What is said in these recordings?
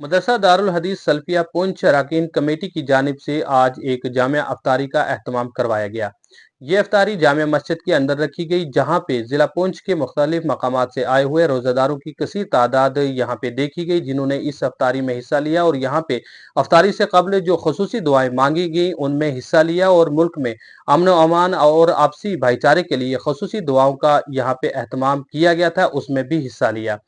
मदरसा दारुल हदीस सल्फिया पुंछ अरकान कमेटी की जानिब से आज एक जामिया अफ्तारी का एहतमाम करवाया गया। ये अफ्तारी जामिया मस्जिद के अंदर रखी गई, जहाँ पे जिला पुंछ के मुख्तलिफ मकामात से आए हुए रोज़ादारों की कसीर तादाद यहाँ पे देखी गई, जिन्होंने इस अफ्तारी में हिस्सा लिया और यहाँ पे अफ्तारी से कबल जो खसूसी दुआएं मांगी गई उनमें हिस्सा लिया और मुल्क में अमन व अमान और आपसी भाईचारे के लिए खसूसी दुआओं का यहाँ पे एहतमाम किया गया था, उसमें भी हिस्सा लिया।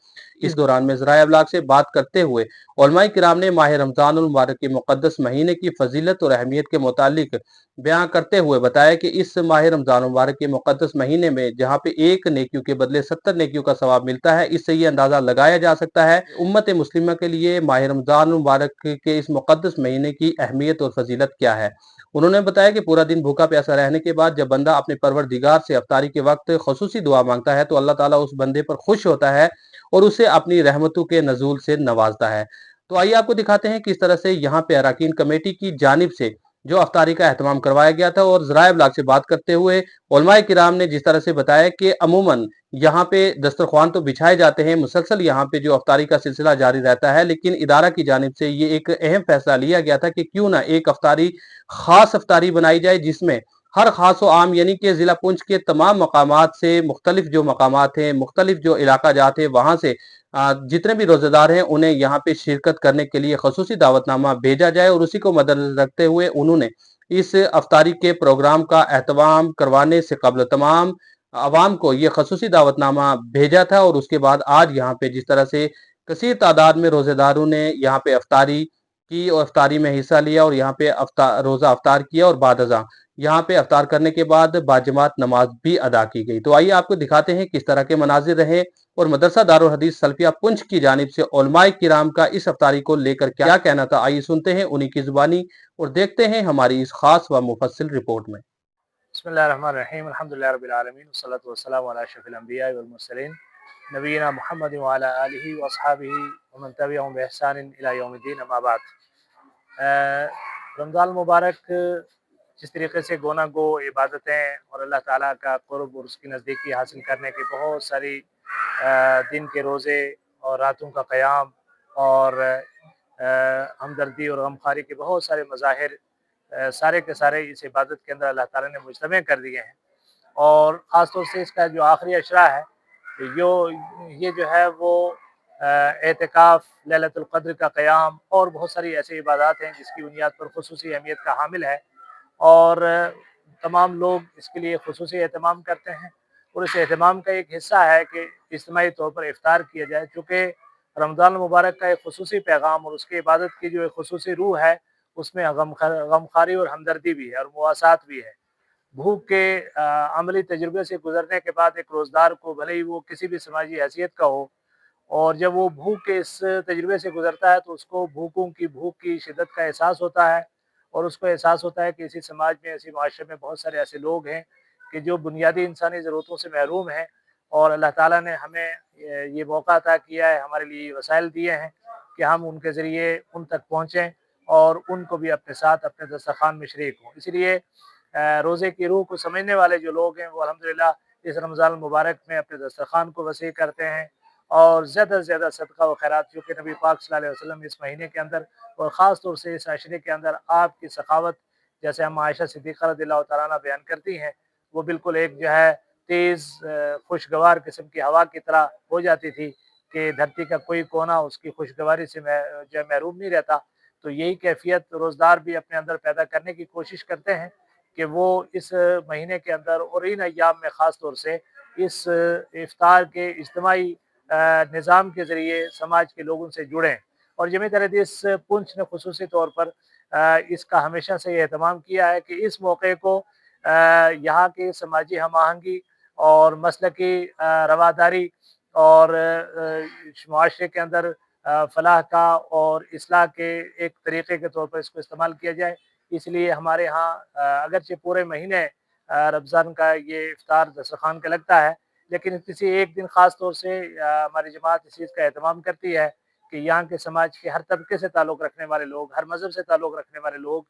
इस दौरान में ज़राए अबलाग से बात करते हुए उलमाए किराम ने माह रमज़ान उल मुबारक के मुक़द्दस महीने की फजीलत और अहमियत के मुतालिक बयां करते हुए बताया कि इस माह रमज़ान मुबारक के मुक़द्दस महीने में जहाँ पे एक नेकियों के बदले 70 नेकियों का सवाब मिलता है, इससे ये अंदाज़ा लगाया जा सकता है उम्मत मुस्लिमा के लिए माह रमज़ान मुबारक के इस मुक़द्दस महीने की अहमियत और फजीलत क्या है। उन्होंने बताया कि पूरा दिन भूखा प्यासा रहने के बाद जब बंदा अपने परवरदिगार से अफ्तारी के वक्त खसूसी दुआ मांगता है तो अल्लाह ताला उस बंदे पर खुश होता है और उसे अपनी रहमतों के नजूल से नवाजता है। तो आइए आपको दिखाते हैं किस तरह से यहाँ पे अरकान कमेटी की जानिब से जो अफ्तारी का एहतमाम करवाया गया था और ज़राए इब्लाग से बात करते हुए उलमाए किराम ने जिस तरह से बताया कि अमूमन यहाँ पे दस्तरख्वान तो बिछाए जाते हैं, मुसलसल यहाँ पे जो अफ्तारी का सिलसिला जारी रहता है, लेकिन इदारा की जानिब से ये एक अहम फैसला लिया गया था कि क्यों ना एक अफ्तारी खास अफ्तारी बनाई जाए, जिसमें हर खास व आम यानी कि जिला पुंछ के तमाम मकामात से मुख्तलिफ जो मकामात हैं, मुख्तलिफ जो इलाका जात है, वहाँ से जितने भी रोजेदार हैं उन्हें यहाँ पे शिरकत करने के लिए खसूसी दावतनामा भेजा जाए और उसी को मद्देनजर रखते हुए उन्होंने इस अफ्तारी के प्रोग्राम का एहतमाम करवाने से कबल तमाम अवाम को ये खसूसी दावतनामा भेजा था और उसके बाद आज यहाँ पे जिस तरह से कसीर तादाद में रोजेदारों ने यहाँ पे अफ्तारी की और अफ्तारी में हिस्सा लिया और यहाँ पे रोजा अफ्तार किया और बाद अज़ां यहाँ पे अफ्तार करने के बाद बाजमात नमाज भी अदा की गई। तो आइए आपको दिखाते हैं किस तरह के मनाजिर रहे और मदरसा दारुल हदीस सल्फिया पुंछ की जानिब से उलमाए किराम का इस अफ्तारी को लेकर क्या कहना था। आइए सुनते हैं उन्हीं की जुबानी और देखते हैं हमारी इस खास व मुफस्सिल रिपोर्ट में। बिस्मिल्लाहिर्रहमानिर्रहीम अल्हम्दुलिल्लाहि रब्बिल आलमीन वस्सलातु वस्सलामु अला अशरफिल अंबिया वल मुरसलीन नबीना मुहम्मद व अला आलिहि व अस्हाबिहि व मन तबिअहुम बिइहसान इला यौमिद्दीन अम्मा बाद। रमज़ान मुबारक जिस तरीके से गोना गो इबादतें और अल्लाह ताला का क़ुर्ब और उसकी नज़दीकी हासिल करने की बहुत सारी दिन के रोज़े और रातों का क़याम और हमदर्दी और गमखारी के बहुत सारे मज़ाहिर सारे के सारे इस इबादत के अंदर अल्लाह ताला ने मुजतमع कर दिए हैं। और ख़ास तौर से इसका जो आखिरी अशरा है यो ये जो है वो एतिकाफ़, लैलतुल क़द्र का क़याम और बहुत सारी ऐसी इबादत हैं जिसकी बुनियाद पर ख़ुसूसी अहमियत का हामिल है और तमाम लोग इसके लिए ख़ुसूसी एहतमाम करते हैं और इस एहतमाम का एक हिस्सा है कि इज्तिमाई तौर पर इफ्तार किया जाए। चूँकि रमज़ान मुबारक का एक ख़ुसूसी पैगाम और उसकी इबादत की जो एक ख़ुसूसी रूह है उसमें गमखारी और हमदर्दी भी है और मुवासात भी है। भूख के अमली तजुर्बे से गुजरने के बाद एक रोज़दार को भले ही वो किसी भी समाजी हैसियत का हो और जब वो भूख के इस तजुर्बे से गुजरता है तो उसको भूख की शिद्दत का एहसास होता है और उसको एहसास होता है कि इसी समाज में, इसी माशरे में बहुत सारे ऐसे लोग हैं कि जो बुनियादी इंसानी ज़रूरतों से महरूम हैं और अल्लाह ताला ने हमें ये मौका अता किया है, हमारे लिए वसाइल दिए हैं कि हम उनके ज़रिए उन तक पहुँचें और उनको भी अपने साथ अपने दस्तरख़्वान में शरीक हों। इसलिए रोज़े की रूह को समझने वाले जो लोग हैं वो अल्हम्दुलिल्लाह इस रमज़ान मुबारक में अपने दस्तरख़्वान को वसी करते हैं और ज़्यादा से ज़्यादा सदका व खैरात, क्योंकि नबी पाक सल्लल्लाहु अलैहि वसल्लम इस महीने के अंदर और ख़ास तौर से इस अशरे के अंदर आपकी सखावत, जैसे हम आयशा सिद्दीक़ा रज़ियल्लाहु तआला अन्हा बयान करती हैं, वो बिल्कुल एक जो है तेज़ खुशगवार किस्म की हवा की तरह हो जाती थी कि धरती का कोई कोना उसकी खुशगवारी से जो है महरूम नहीं रहता। तो यही कैफ़ियत रोज़दार भी अपने अंदर पैदा करने की कोशिश करते हैं कि वो इस महीने के अंदर और इन अय्याम में ख़ास तौर से इस इफ्तार के इज्तिमाई निज़ाम के ज़रिए समाज के लोगों से जुड़ें। और जमीयत अहले हदीस पुंछ ने ख़ुसूसी तौर पर इसका हमेशा से ये एहतमाम किया है कि इस मौके को यहाँ की समाजी हम आहंगी और मसलकी रवादारी और माशरे के अंदर फलाह का और इस्लाह के एक तरीक़े के तौर पर इसको इस्तेमाल किया जाए। इसलिए हमारे यहाँ अगरचे पूरे महीने रमज़ान का ये इफ्तार दस्तरख़्वान का लगता है, लेकिन किसी एक दिन ख़ास तौर से हमारी जमात इस चीज़ का एहतमाम करती है कि यहाँ के समाज के हर तबके से ताल्लुक़ रखने वाले लोग, हर मज़हब से ताल्लुक़ रखने वाले लोग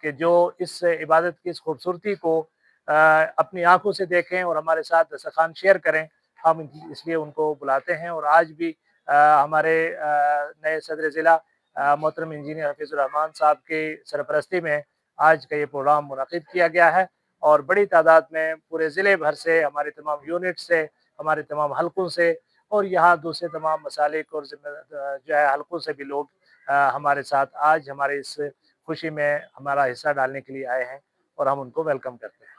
कि जो इस इबादत की इस खूबसूरती को अपनी आँखों से देखें और हमारे साथ दस्तरख़्वान शेयर करें, हम इसलिए उनको बुलाते हैं। और आज भी हमारे नए सदर ज़िला मोहतरम इंजीनियर हफीजुर रहमान साहब की सरपरस्ती में आज का ये प्रोग्राम मुनक़िद किया गया है और बड़ी तादाद में पूरे ज़िले भर से, हमारे तमाम यूनिट से, हमारे तमाम हलकों से और यहाँ दूसरे तमाम मसालिक और जो है हलकों से भी लोग हमारे साथ आज हमारे इस खुशी में हमारा हिस्सा डालने के लिए आए हैं और हम उनको वेलकम करते हैं।